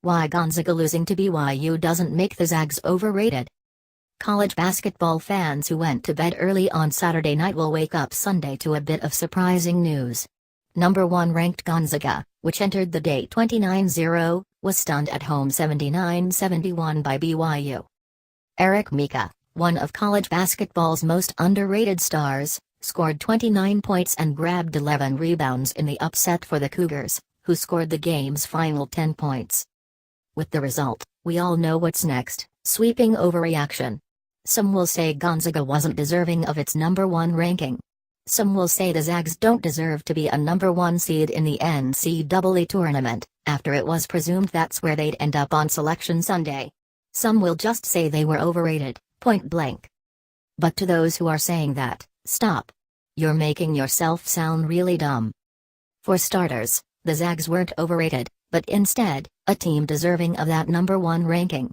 Why Gonzaga losing to BYU doesn't make the Zags overrated. College basketball fans who went to bed early on Saturday night will wake up Sunday to a bit of surprising news. Number 1 ranked Gonzaga, which entered the day 29-0, was stunned at home 79-71 by BYU. Mika, one of college basketball's most underrated stars, scored 29 points and grabbed 11 rebounds in the upset for the Cougars, who scored the game's final 10 points. With the result, we all know what's next: sweeping overreaction. Some will say Gonzaga wasn't deserving of its number 1 ranking. Some will say the Zags don't deserve to be a number 1 seed in the NCAA tournament, after it was presumed that's where they'd end up on Selection Sunday. Some will just say they were overrated, point blank. But to those who are saying that, stop. You're making yourself sound really dumb. For starters, the Zags weren't overrated, but instead, a team deserving of that number 1 ranking.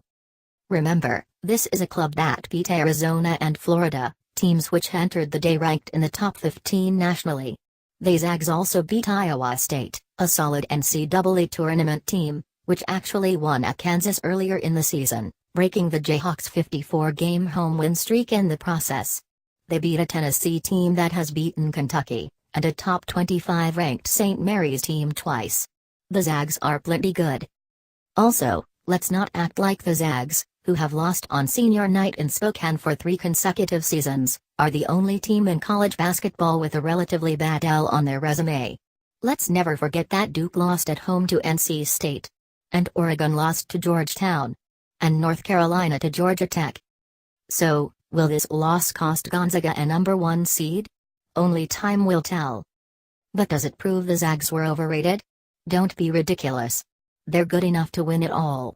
Remember, this is a club that beat Arizona and Florida, teams which entered the day ranked in the top 15 nationally. The Zags also beat Iowa State, a solid NCAA tournament team, which actually won at Kansas earlier in the season, breaking the Jayhawks' 54-game home win streak in the process. They beat a Tennessee team that has beaten Kentucky, and a top 25 ranked St. Mary's team twice. The Zags are plenty good. Also, let's not act like the Zags, who have lost on senior night in Spokane for 3 consecutive seasons, are the only team in college basketball with a relatively bad L on their resume. Let's never forget that Duke lost at home to NC State. And Oregon lost to Georgetown. And North Carolina to Georgia Tech. So, will this loss cost Gonzaga a number 1 seed? Only time will tell. But does it prove the Zags were overrated? Don't be ridiculous. They're good enough to win it all.